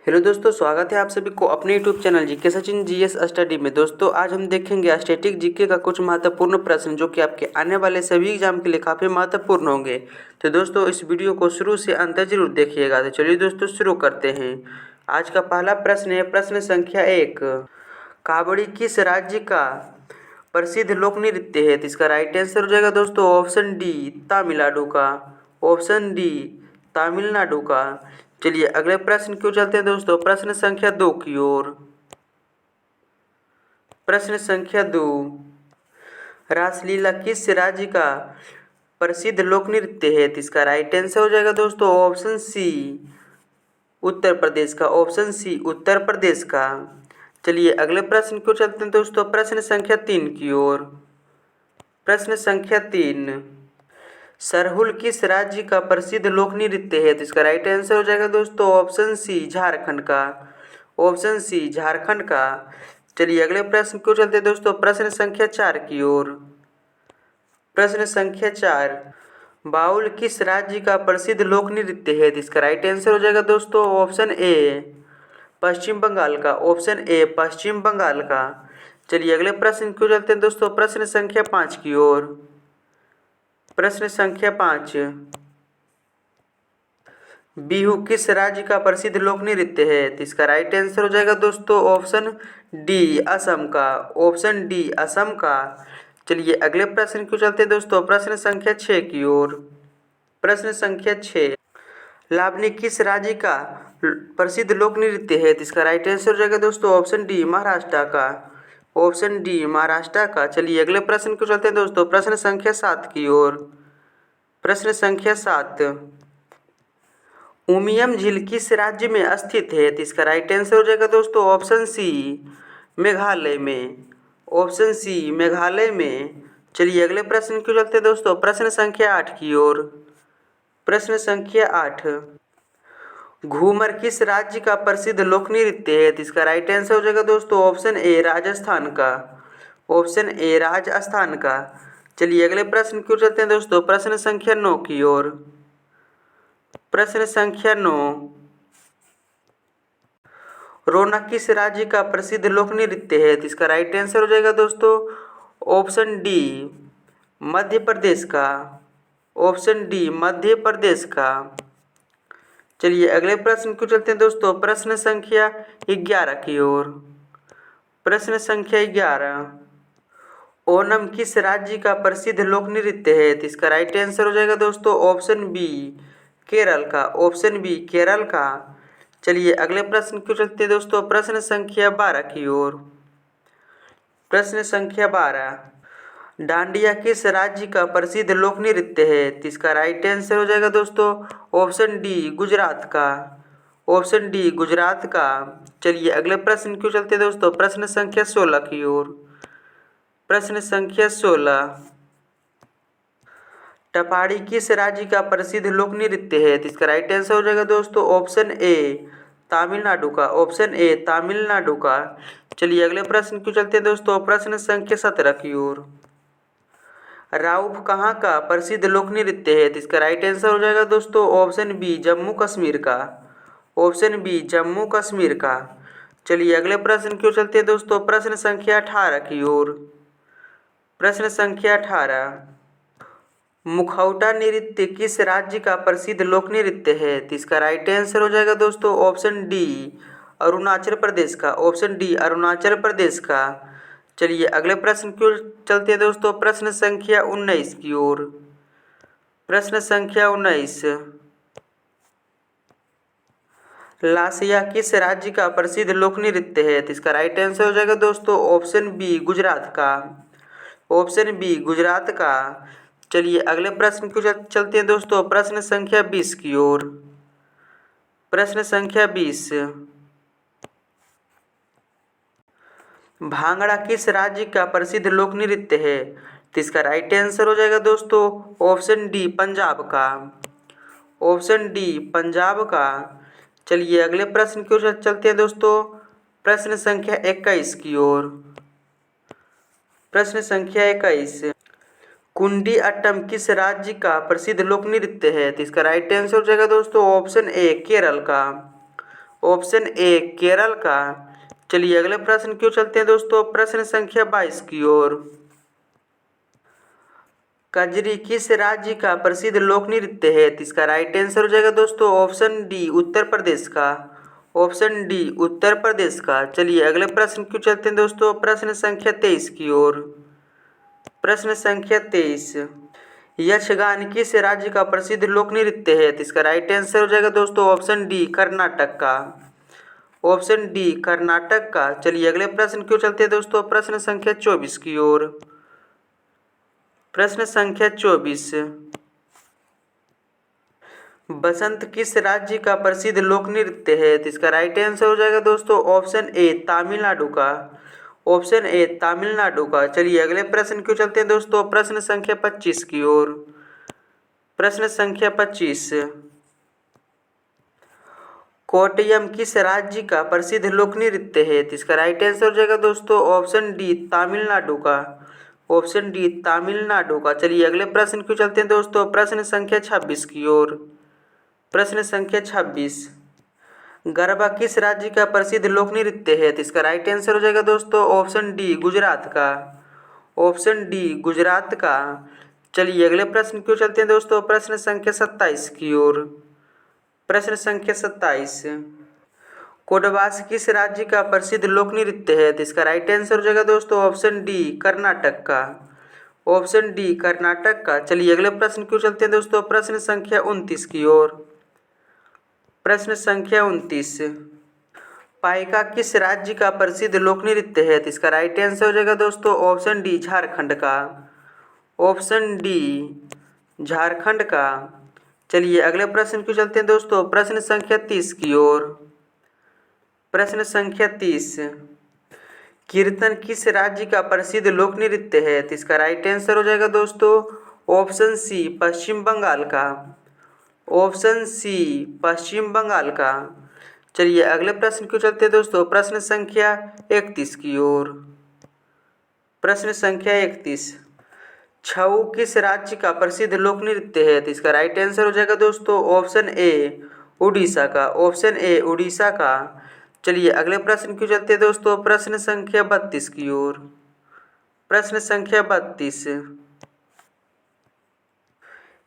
Hello दोस्तों, स्वागत है आप सभी को अपने YouTube channel GK Sachin GS study में। दोस्तों आज हम देखेंगे स्टैटिक जीके का कुछ महत्वपूर्ण प्रश्न जो कि आपके आने वाले सभी एग्जाम के लिए काफ़ी महत्वपूर्ण होंगे। तो दोस्तों इस वीडियो को शुरू से अंत तक जरूर देखिएगा। तो चलिए दोस्तों शुरू करते हैं। आज का पहला प्रश्न है प्रश्न संख्या 1। कावड़ी किस राज्य का प्रसिद्ध लोक नृत्य है? तो इसका राइट आंसर हो जाएगा दोस्तों ऑप्शन डी तमिलनाडु का। ऑप्शन डी तमिलनाडु का। चलिए अगले प्रश्न क्यों चलते हैं दोस्तों प्रश्न संख्या 2 की ओर। प्रश्न संख्या 2। रासलीला किस राज्य का प्रसिद्ध लोक नृत्य है? तो इसका राइट आंसर हो जाएगा दोस्तों ऑप्शन सी उत्तर प्रदेश का। ऑप्शन सी उत्तर प्रदेश का। चलिए अगले प्रश्न क्यों चलते हैं दोस्तों प्रश्न संख्या 3 की ओर। प्रश्न संख्या 3। सरहुल किस राज्य का प्रसिद्ध लोक नृत्य है? तो इसका राइट आंसर हो जाएगा दोस्तों ऑप्शन सी झारखंड का। ऑप्शन सी झारखंड का। चलिए अगले प्रश्न क्यों चलते हैं दोस्तों प्रश्न संख्या 4 की ओर। प्रश्न संख्या 4। बाउल किस राज्य का प्रसिद्ध लोक नृत्य है? तो इसका राइट आंसर हो जाएगा दोस्तों ऑप्शन ए पश्चिम बंगाल का। ऑप्शन ए पश्चिम बंगाल का। चलिए अगले प्रश्न क्यों चलते हैं दोस्तों प्रश्न संख्या 5 की ओर। प्रश्न संख्या 5। बिहू किस राज्य का प्रसिद्ध लोक नृत्य है? तो इसका राइट आंसर हो जाएगा दोस्तों ऑप्शन डी असम का। ऑप्शन डी असम का। चलिए अगले प्रश्न क्यों चलते हैं दोस्तों प्रश्न संख्या 6 की ओर। प्रश्न संख्या 6। लावनी किस राज्य का प्रसिद्ध लोक नृत्य है? तो इसका राइट आंसर हो जाएगा दोस्तों ऑप्शन डी महाराष्ट्र का। ऑप्शन डी महाराष्ट्र का। चलिए अगले प्रश्न क्यों चलते हैं दोस्तों प्रश्न संख्या 7 की ओर। प्रश्न संख्या 7। उमियम झील किस राज्य में स्थित है? तो इसका राइट आंसर हो जाएगा दोस्तों ऑप्शन सी मेघालय में। ऑप्शन सी मेघालय में। चलिए अगले प्रश्न क्यों चलते हैं दोस्तों प्रश्न संख्या 8 की ओर। प्रश्न संख्या 8। घूमर किस राज्य का प्रसिद्ध लोक नृत्य है? तो इसका राइट आंसर हो जाएगा दोस्तों ऑप्शन ए राजस्थान का। ऑप्शन ए राजस्थान का। चलिए अगले प्रश्न क्यों चलते हैं दोस्तों प्रश्न संख्या 9 की ओर। प्रश्न संख्या 9। रोना किस राज्य का प्रसिद्ध लोक नृत्य है? तो इसका राइट आंसर हो जाएगा दोस्तों ऑप्शन डी मध्य प्रदेश का। ऑप्शन डी मध्य प्रदेश का। चलिए अगले प्रश्न क्यों चलते हैं दोस्तों प्रश्न संख्या 11 की ओर। प्रश्न संख्या 11। ओनम किस राज्य का प्रसिद्ध लोक नृत्य है? तो इसका राइट आंसर हो जाएगा दोस्तों ऑप्शन बी केरल का। ऑप्शन बी केरल का। चलिए अगले प्रश्न क्यों चलते हैं दोस्तों प्रश्न संख्या 12 की ओर। प्रश्न संख्या 12। डांडिया किस राज्य का प्रसिद्ध लोक नृत्य है? तो इसका राइट आंसर हो जाएगा दोस्तों ऑप्शन डी गुजरात का। ऑप्शन डी गुजरात का। चलिए अगले प्रश्न क्यों चलते हैं दोस्तों प्रश्न संख्या 16 की ओर। प्रश्न संख्या 16। टपाड़ी किस राज्य का प्रसिद्ध लोक नृत्य है? तो इसका राइट आंसर हो जाएगा दोस्तों ऑप्शन ए तमिलनाडु का। ऑप्शन ए तमिलनाडु का। चलिए अगले प्रश्न क्यों चलते हैं दोस्तों प्रश्न संख्या 17 की ओर। राउफ कहाँ का प्रसिद्ध लोक नृत्य है? तो इसका राइट आंसर हो जाएगा दोस्तों ऑप्शन बी जम्मू कश्मीर का। ऑप्शन बी जम्मू कश्मीर का। चलिए अगले प्रश्न क्यों चलते हैं दोस्तों प्रश्न संख्या 18 की ओर। प्रश्न संख्या 18। मुखौटा नृत्य किस राज्य का प्रसिद्ध लोक नृत्य है? तो इसका राइट आंसर हो जाएगा दोस्तों ऑप्शन डी अरुणाचल प्रदेश का। ऑप्शन डी अरुणाचल प्रदेश का। चलिए अगले प्रश्न क्यों चलते हैं दोस्तों प्रश्न संख्या 19 की ओर। प्रश्न संख्या 19। लासिया किस राज्य का प्रसिद्ध लोक नृत्य है? तो इसका राइट आंसर हो जाएगा दोस्तों ऑप्शन बी गुजरात का। ऑप्शन बी गुजरात का। चलिए अगले प्रश्न क्यों चलते हैं दोस्तों प्रश्न संख्या 20 की ओर। प्रश्न संख्या 20। भांगड़ा किस राज्य का प्रसिद्ध लोक नृत्य है? तो इसका राइट आंसर हो जाएगा दोस्तों ऑप्शन डी पंजाब का। ऑप्शन डी पंजाब का। चलिए अगले प्रश्न क्यों चलते हैं दोस्तों प्रश्न संख्या 21 की ओर। प्रश्न संख्या 21। कुंडी अट्टम किस राज्य का प्रसिद्ध लोक नृत्य है? तो इसका राइट आंसर हो जाएगा दोस्तों ऑप्शन ए केरल का। ऑप्शन ए केरल का। चलिए अगले प्रश्न क्यों चलते हैं दोस्तों, प्रश्न संख्या 22 की ओर। कजरी किस राज्य का प्रसिद्ध लोक नृत्य है? तो इसका राइट आंसर हो जाएगा दोस्तों ऑप्शन डी उत्तर प्रदेश का। ऑप्शन डी उत्तर प्रदेश का। चलिए अगले प्रश्न क्यों चलते हैं दोस्तों, प्रश्न संख्या 23 की ओर। प्रश्न संख्या 23, यक्षगान किस राज्य का प्रसिद्ध लोक नृत्य है? तो इसका राइट आंसर हो जाएगा दोस्तों ऑप्शन डी कर्नाटक का। ऑप्शन डी कर्नाटक का। चलिए अगले प्रश्न क्यों चलते हैं दोस्तों, प्रश्न संख्या 24 की ओर। प्रश्न संख्या 24, बसंत किस राज्य का प्रसिद्ध लोक नृत्य है? तो इसका राइट आंसर हो जाएगा दोस्तों ऑप्शन ए तमिलनाडु का। ऑप्शन ए तमिलनाडु का। चलिए अगले प्रश्न क्यों चलते हैं दोस्तों, प्रश्न संख्या 25 की ओर। प्रश्न संख्या 25, कोट्टयम किस राज्य का प्रसिद्ध लोक नृत्य है? तो इसका राइट आंसर हो जाएगा दोस्तों ऑप्शन डी तमिलनाडु का। ऑप्शन डी तमिलनाडु का। चलिए अगले प्रश्न क्यों चलते हैं दोस्तों, प्रश्न संख्या 26 की ओर। प्रश्न संख्या 26, गरबा किस राज्य का प्रसिद्ध लोक नृत्य है? तो इसका राइट आंसर हो जाएगा दोस्तों ऑप्शन डी गुजरात का। ऑप्शन डी गुजरात का। चलिए अगले प्रश्न क्यों चलते हैं दोस्तों, प्रश्न संख्या 27 की ओर। प्रश्न संख्या 27, कोडवास किस राज्य का प्रसिद्ध लोक नृत्य है? तो इसका राइट आंसर हो जाएगा दोस्तों ऑप्शन डी कर्नाटक का। ऑप्शन डी कर्नाटक का। चलिए अगले प्रश्न क्यों चलते हैं दोस्तों, प्रश्न संख्या 29 की ओर। प्रश्न संख्या 29, पाइका किस राज्य का प्रसिद्ध लोक नृत्य है? तो इसका राइट आंसर हो जाएगा दोस्तों ऑप्शन डी झारखंड का। ऑप्शन डी झारखंड का। चलिए अगले प्रश्न क्यों चलते हैं दोस्तों, प्रश्न संख्या 30 की ओर। प्रश्न संख्या 30, कीर्तन किस राज्य का प्रसिद्ध लोक नृत्य है? तो इसका राइट आंसर हो जाएगा दोस्तों ऑप्शन सी पश्चिम बंगाल का। ऑप्शन सी पश्चिम बंगाल का। चलिए अगले प्रश्न क्यों चलते हैं दोस्तों, प्रश्न संख्या 31 की ओर। प्रश्न संख्या 31, छऊ किस राज्य का प्रसिद्ध लोक नृत्य है? तो इसका राइट आंसर हो जाएगा दोस्तों ऑप्शन ए उड़ीसा का। ऑप्शन ए उड़ीसा का। चलिए अगले प्रश्न क्यों चलते हैं दोस्तों, प्रश्न संख्या 32 की ओर। प्रश्न संख्या 32,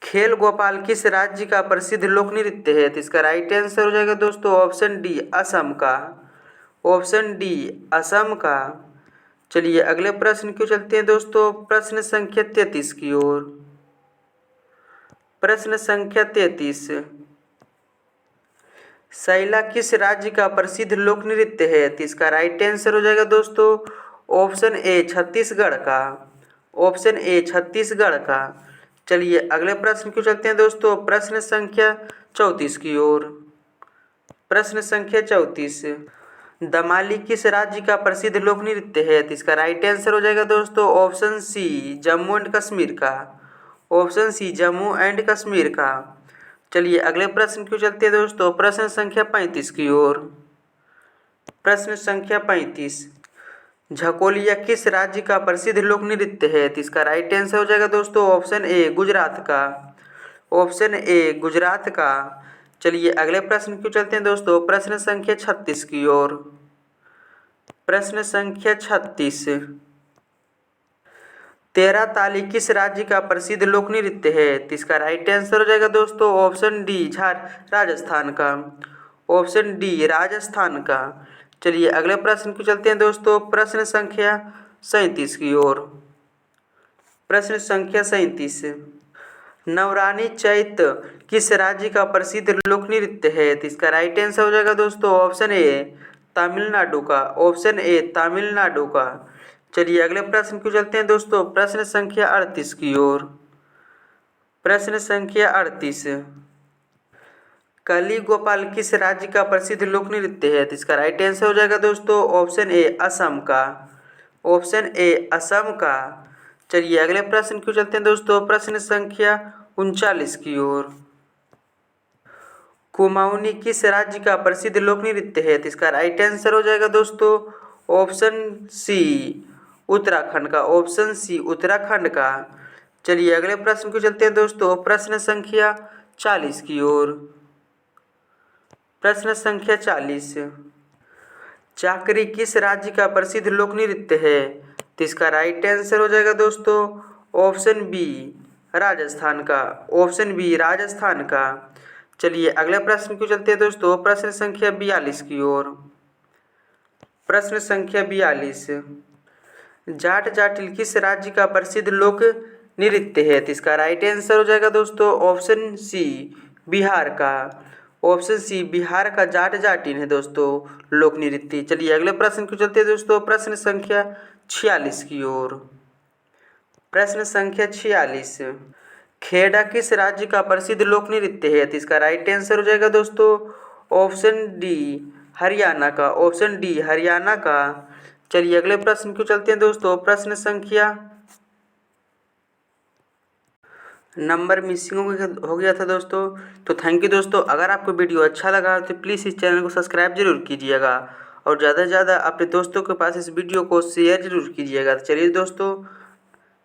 खेल गोपाल किस राज्य का प्रसिद्ध लोक नृत्य है? तो इसका राइट आंसर हो जाएगा दोस्तों ऑप्शन डी असम का। ऑप्शन डी असम का। चलिए अगले प्रश्न क्यों चलते हैं दोस्तों, प्रश्न संख्या 33 की ओर। प्रश्न संख्या 33, शैला किस राज्य का प्रसिद्ध लोक नृत्य है? तो इसका राइट आंसर हो जाएगा दोस्तों ऑप्शन ए छत्तीसगढ़ का। ऑप्शन ए छत्तीसगढ़ का। चलिए अगले प्रश्न क्यों चलते हैं दोस्तों, प्रश्न संख्या 34 की ओर। प्रश्न संख्या 34, दमाली किस राज्य का प्रसिद्ध लोक नृत्य है? तो इसका राइट आंसर हो जाएगा दोस्तों option C Jammu and Kashmir का। Option C Jammu and Kashmir का। चलिए अगले प्रश्न क्यों चलते हैं दोस्तों, प्रश्न संख्या 35 की ओर। प्रश्न संख्या 35, झकोलिया किस राज्य का प्रसिद्ध लोक नृत्य है? तो इसका राइट आंसर हो जाएगा दोस्तों ऑप्शन ए गुजरात का। ऑप्शन ए गुजरात का। चलिए अगले प्रश्न क्यों चलते हैं दोस्तों, प्रश्न संख्या 36 की ओर। प्रश्न संख्या 36, तेरह ताली किस राज्य का प्रसिद्ध लोक नृत्य है? तो इसका राइट आंसर हो जाएगा दोस्तों ऑप्शन डी राजस्थान का। ऑप्शन डी राजस्थान का। चलिए अगले प्रश्न क्यों चलते हैं दोस्तों, प्रश्न संख्या 37 की ओर। प्रश्न संख्या 37, नवरानी चैत किस राज्य का प्रसिद्ध लोक नृत्य है? तो इसका राइट आंसर हो जाएगा दोस्तों ऑप्शन ए तमिलनाडु का। ऑप्शन ए तमिलनाडु का। चलिए अगले प्रश्न क्यों चलते हैं दोस्तों, प्रश्न संख्या 38 की ओर। प्रश्न संख्या 38, कली गोपाल किस राज्य का प्रसिद्ध लोक नृत्य है? तो इसका राइट आंसर हो जाएगा दोस्तों ऑप्शन ए असम का। ऑप्शन ए असम का। चलिए अगले प्रश्न क्यों चलते हैं दोस्तों, प्रश्न संख्या 39 की ओर। कुमाऊनी किस राज्य का प्रसिद्ध लोक नृत्य है? तो इसका राइट आंसर हो जाएगा दोस्तों ऑप्शन सी उत्तराखंड का। ऑप्शन सी उत्तराखंड का। चलिए अगले प्रश्न क्यों चलते हैं दोस्तों, प्रश्न संख्या 40 की ओर। प्रश्न संख्या 40, चाकरी किस राज्य का प्रसिद्ध लोक नृत्य है? तो इसका राइट आंसर हो जाएगा दोस्तों ऑप्शन बी राजस्थान का, ऑप्शन बी राजस्थान का। चलिए अगले प्रश्न को चलते हैं दोस्तों, प्रश्न संख्या 42 की ओर। प्रश्न संख्या 42, जाट जाटिल किस राज्य का प्रसिद्ध लोक नृत्य है? तो इसका राइट आंसर हो जाएगा दोस्तों ऑप्शन सी बिहार का, ऑप्शन सी बिहार का जाट जाटिन है दोस्तों लोक नृत्य। चलिए अगले प्रश्न को चलते हैं दोस्तों, प्रश्न संख्या 46 की ओर। प्रश्न संख्या 46, खेड़ा किस राज्य का प्रसिद्ध लोक नृत्य है? तो इसका राइट आंसर हो जाएगा दोस्तों ऑप्शन डी हरियाणा का, ऑप्शन डी हरियाणा का। चलिए अगले प्रश्न को चलते हैं दोस्तों, प्रश्न संख्या नंबर मिसिंग हो गया था दोस्तों। तो थैंक यू दोस्तों, अगर आपको वीडियो अच्छा लगा तो प्लीज़ इस चैनल को सब्सक्राइब जरूर कीजिएगा और ज़्यादा से ज़्यादा अपने दोस्तों के पास इस वीडियो को शेयर जरूर कीजिएगा। तो चलिए दोस्तों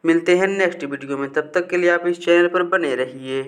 मिलते हैं नेक्स्ट वीडियो में, तब तक के लिए आप इस चैनल पर बने रहिए।